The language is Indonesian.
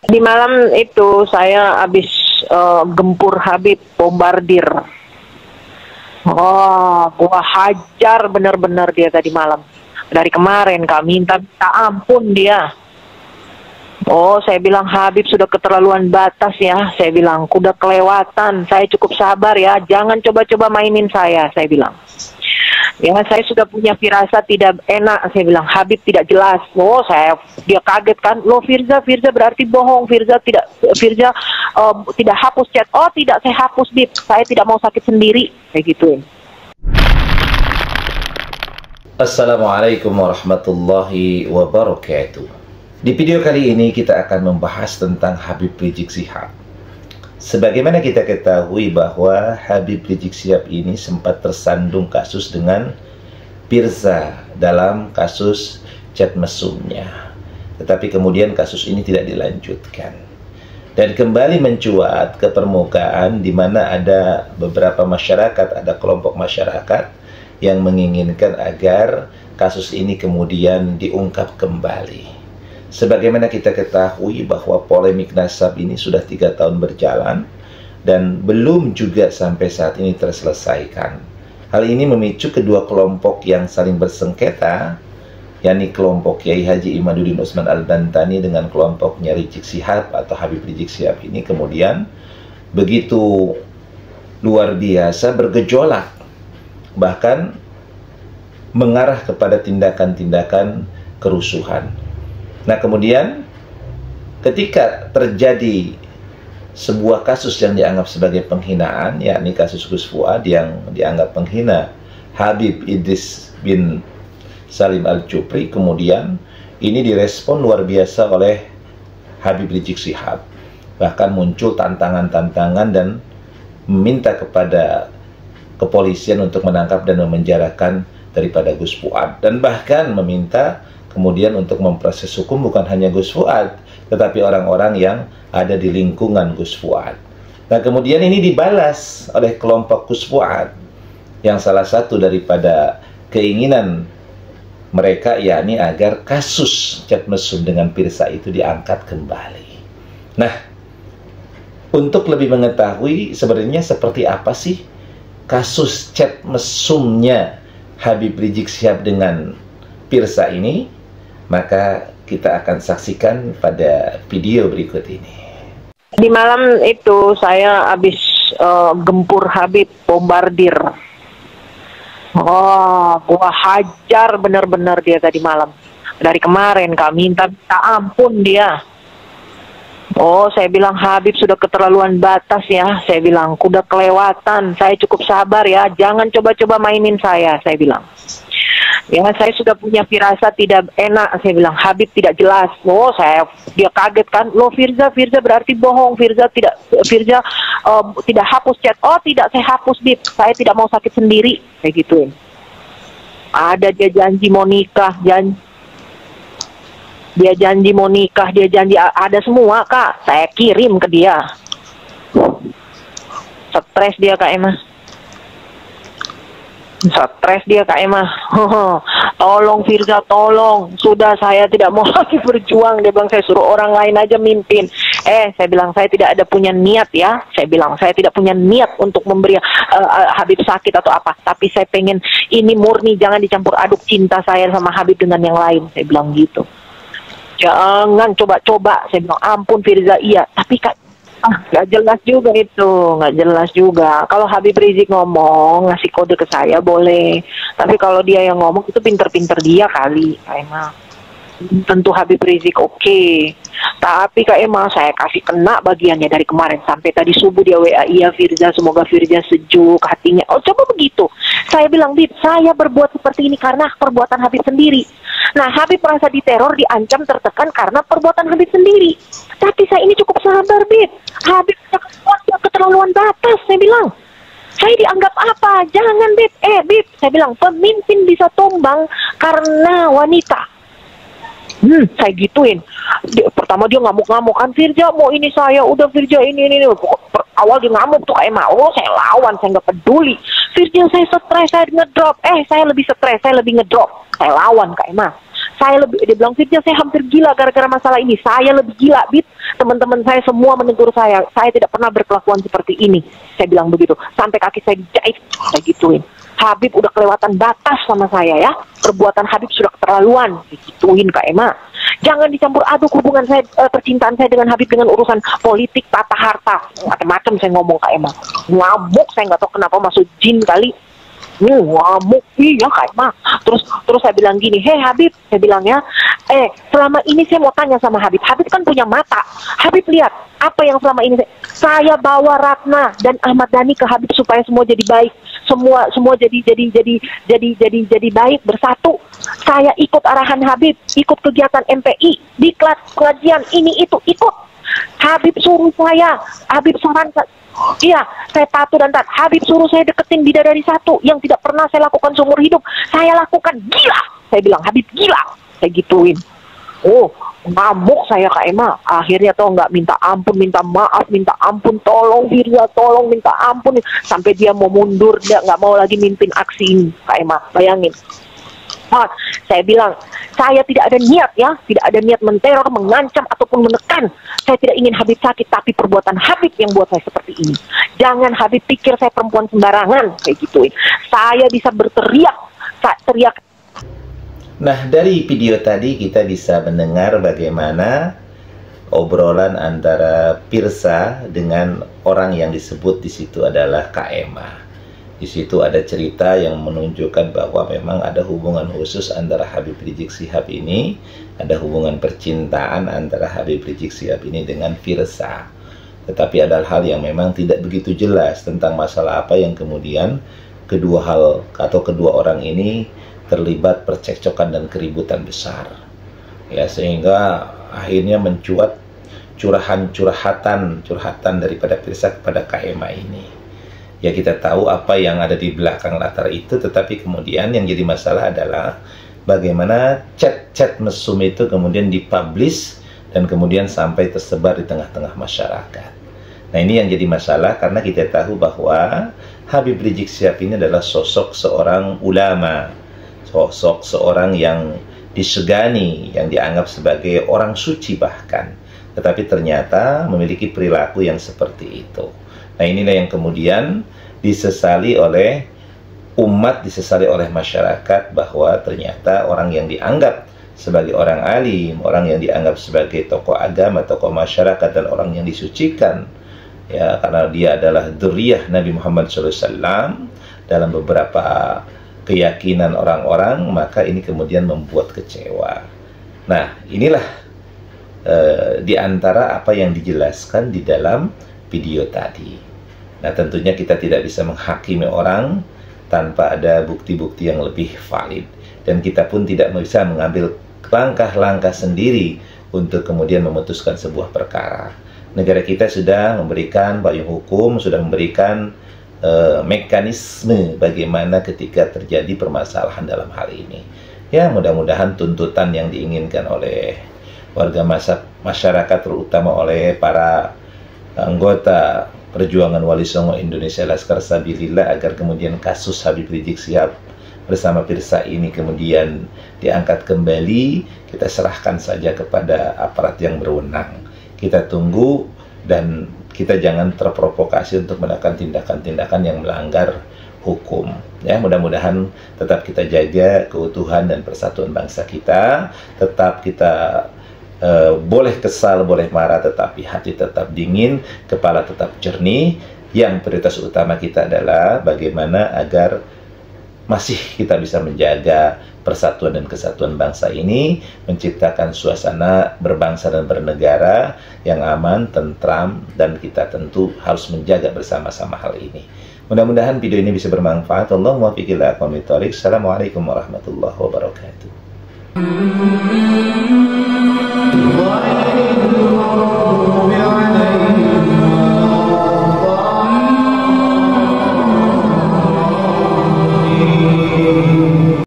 Di malam itu saya habis gempur Habib, bombardir. Oh, gua hajar bener-bener dia tadi malam. Dari kemarin Kak, minta ampun dia. Oh, saya bilang Habib sudah keterlaluan batas ya. Saya bilang, udah kelewatan. Saya cukup sabar ya. Jangan coba-coba mainin saya bilang. Ya, saya sudah punya firasat tidak enak. Saya bilang, Habib tidak jelas. Oh, dia kaget kan. Loh, Firza berarti bohong. Firza tidak hapus chat. Oh, tidak, saya hapus, Bib. Saya tidak mau sakit sendiri. Kayak gituin. Assalamualaikum warahmatullahi wabarakatuh. Di video kali ini kita akan membahas tentang Habib Rizik Syihab. Sebagaimana kita ketahui bahwa Habib Rizik Syihab ini sempat tersandung kasus dengan Firza dalam kasus chat mesumnya. Tetapi kemudian kasus ini tidak dilanjutkan. Dan kembali mencuat ke permukaan di mana ada beberapa masyarakat, ada kelompok masyarakat yang menginginkan agar kasus ini kemudian diungkap kembali. Sebagaimana kita ketahui bahwa polemik nasab ini sudah 3 tahun berjalan dan belum juga sampai saat ini terselesaikan. Hal ini memicu kedua kelompok yang saling bersengketa, yakni kelompok Kiai Haji Imaduddin Utsman Al-Bantani dengan kelompoknya Rizik Syihab atau Habib Rizik Syihab ini kemudian begitu luar biasa bergejolak, bahkan mengarah kepada tindakan-tindakan kerusuhan. Nah, kemudian ketika terjadi sebuah kasus yang dianggap sebagai penghinaan, yakni kasus Gus Fuad yang dianggap penghina Habib Idris bin Salim Al-Jufri, kemudian ini direspon luar biasa oleh Habib Rizik Syihab. Bahkan muncul tantangan-tantangan dan meminta kepada kepolisian untuk menangkap dan memenjarakan daripada Gus Fuad, dan bahkan meminta kemudian untuk memproses hukum bukan hanya Gus Fuad, tetapi orang-orang yang ada di lingkungan Gus Fuad. Nah, kemudian ini dibalas oleh kelompok Gus Fuad, yang salah satu daripada keinginan mereka yakni agar kasus chat mesum dengan Firza itu diangkat kembali. Nah, untuk lebih mengetahui sebenarnya seperti apa sih kasus chat mesumnya Habib Rizik Syihab dengan Firza ini, maka kita akan saksikan pada video berikut ini. Di malam itu saya habis gempur Habib, bombardir. Oh, gua hajar bener-bener dia tadi malam. Dari kemarin Kak, minta ampun dia. Oh, saya bilang Habib sudah keterlaluan batas ya. Saya bilang, udah kelewatan. Saya cukup sabar ya. Jangan coba-coba mainin saya bilang. Ya, saya sudah punya firasat tidak enak. Saya bilang, Habib tidak jelas. Oh, dia kaget kan. Loh, Firza berarti bohong. Firza tidak hapus chat. Oh, tidak, saya hapus, Bib. Saya tidak mau sakit sendiri. Kayak gituin. Ada dia janji mau nikah, dia janji mau nikah, dia janji ada semua, Kak. Saya kirim ke dia. Stres dia, Kak Emma. Stres dia, Kak Emma. Tolong Firza, tolong. Sudah, saya tidak mau lagi berjuang. Dia bilang, saya suruh orang lain aja mimpin. Saya bilang, saya tidak ada punya niat ya. Saya bilang, saya tidak punya niat untuk memberi Habib sakit atau apa. Tapi saya pengen ini murni, jangan dicampur aduk cinta saya sama Habib dengan yang lain. Saya bilang gitu. Jangan coba-coba. Saya bilang, ampun Firza, iya. Tapi Kak, nggak jelas juga itu. Nggak jelas juga. Kalau Habib Rizik ngomong, ngasih kode ke saya, boleh. Tapi kalau dia yang ngomong, itu pinter-pinter dia kali. Kak Emma. Tentu Habib Rizik oke. Tapi Kak Emma, saya kasih kena bagiannya dari kemarin. Sampai tadi subuh dia WA, iya Firza, semoga Firza sejuk hatinya. Oh, coba begitu. Saya bilang, Bib, saya berbuat seperti ini karena perbuatan Habib sendiri. Nah, Habib merasa diteror, diancam, tertekan karena perbuatan Habib sendiri. Tapi saya ini cukup sabar, Bib. Habib keterlaluan batas, saya bilang. Saya dianggap apa? Jangan, Bib. Bib, saya bilang, pemimpin bisa tumbang karena wanita. Saya gituin. Pertama dia ngamuk-ngamuk kan, Firza mau ini saya, udah Firza ini. Awal dia ngamuk tuh kayak oh saya lawan, saya nggak peduli. Firza saya stres, saya ngedrop. Saya lebih stres, saya lebih ngedrop. Saya lawan Kak Emma. Dia bilang, Firja, saya hampir gila gara-gara masalah ini. Saya lebih gila, Bit. Teman-teman saya semua menegur saya tidak pernah berkelakuan seperti ini. Saya bilang begitu, sampai kaki saya dijahit, saya gituin. Habib udah kelewatan batas sama saya ya. Perbuatan Habib sudah keterlaluan, digituin Kak Emma. Jangan dicampur aduk hubungan saya, percintaan saya dengan Habib dengan urusan politik, tata harta, macam-macam saya ngomong Kak Emma. Ngamuk, saya nggak tahu kenapa masuk jin kali. Ngamuk, iya Kak Emma. Terus saya bilang gini, hei Habib, saya bilang ya, selama ini saya mau tanya sama Habib. Habib kan punya mata. Habib lihat apa yang selama ini saya bawa Ratna dan Ahmad Dhani ke Habib supaya semua jadi baik. Semua jadi baik, bersatu. Saya ikut arahan Habib, ikut kegiatan MPI, di kelas pengajian ini itu ikut. Habib suruh saya, Habib sarankan, iya, saya patuh dan taat. Habib suruh saya deketin bidadari satu yang tidak pernah saya lakukan seumur hidup. Saya lakukan, gila. Saya bilang, Habib gila. Saya gituin. Oh, ngamuk saya Kak Emma. Akhirnya tuh nggak minta ampun, minta maaf, minta ampun, tolong Firja, tolong minta ampun. Sampai dia mau mundur, dia nggak mau lagi mimpin aksi ini Kak Emma. Bayangin. Nah, saya bilang, saya tidak ada niat ya, tidak ada niat menteror, mengancam ataupun menekan. Saya tidak ingin Habib sakit, tapi perbuatan Habib yang buat saya seperti ini. Jangan Habib pikir saya perempuan sembarangan kayak gituin. Saya bisa berteriak, teriak. Nah, dari video tadi kita bisa mendengar bagaimana obrolan antara Pirsa dengan orang yang disebut di situ adalah Kak Emma. Di situ ada cerita yang menunjukkan bahwa memang ada hubungan khusus antara Habib Rizik Syihab ini, ada hubungan percintaan antara Habib Rizik Syihab ini dengan Pirsa. Tetapi ada hal yang memang tidak begitu jelas tentang masalah apa yang kemudian kedua orang ini terlibat percekcokan dan keributan besar. Ya, sehingga akhirnya mencuat curhatan daripada Pirsa kepada Kak Emma ini. Ya, kita tahu apa yang ada di belakang latar itu, tetapi kemudian yang jadi masalah adalah bagaimana chat-chat mesum itu kemudian dipublish dan kemudian sampai tersebar di tengah-tengah masyarakat. Nah, ini yang jadi masalah karena kita tahu bahwa Habib Rizik Syihab ini adalah sosok seorang ulama, sosok seorang yang disegani, yang dianggap sebagai orang suci bahkan, tetapi ternyata memiliki perilaku yang seperti itu. Nah, inilah yang kemudian disesali oleh umat, disesali oleh masyarakat, bahwa ternyata orang yang dianggap sebagai orang alim, orang yang dianggap sebagai tokoh agama, tokoh masyarakat, dan orang yang disucikan, ya, karena dia adalah dzurriyyah Nabi Muhammad SAW dalam beberapa keyakinan orang-orang, maka ini kemudian membuat kecewa. Nah, inilah di antara apa yang dijelaskan di dalam video tadi. Nah, tentunya kita tidak bisa menghakimi orang tanpa ada bukti-bukti yang lebih valid, dan kita pun tidak bisa mengambil langkah-langkah sendiri untuk kemudian memutuskan sebuah perkara. Negara kita sudah memberikan payung hukum, sudah memberikan mekanisme bagaimana ketika terjadi permasalahan dalam hal ini. Ya, mudah-mudahan tuntutan yang diinginkan oleh warga masyarakat, terutama oleh para anggota Perjuangan Wali Songo Indonesia Laskar Sabilillah, agar kemudian kasus Habib Rizik Syihab bersama Pirsa ini kemudian diangkat kembali. Kita serahkan saja kepada aparat yang berwenang. Kita tunggu dan kita jangan terprovokasi untuk melakukan tindakan-tindakan yang melanggar hukum. Ya, mudah-mudahan tetap kita jaga keutuhan dan persatuan bangsa kita. Tetap kita boleh kesal, boleh marah, tetapi hati tetap dingin, kepala tetap jernih. Yang prioritas utama kita adalah bagaimana agar masih kita bisa menjaga persatuan dan kesatuan bangsa ini, menciptakan suasana berbangsa dan bernegara yang aman, tentram, dan kita tentu harus menjaga bersama-sama hal ini. Mudah-mudahan video ini bisa bermanfaat. Allahumma fiqil aqwamit thoriq. Assalamualaikum warahmatullahi wabarakatuh.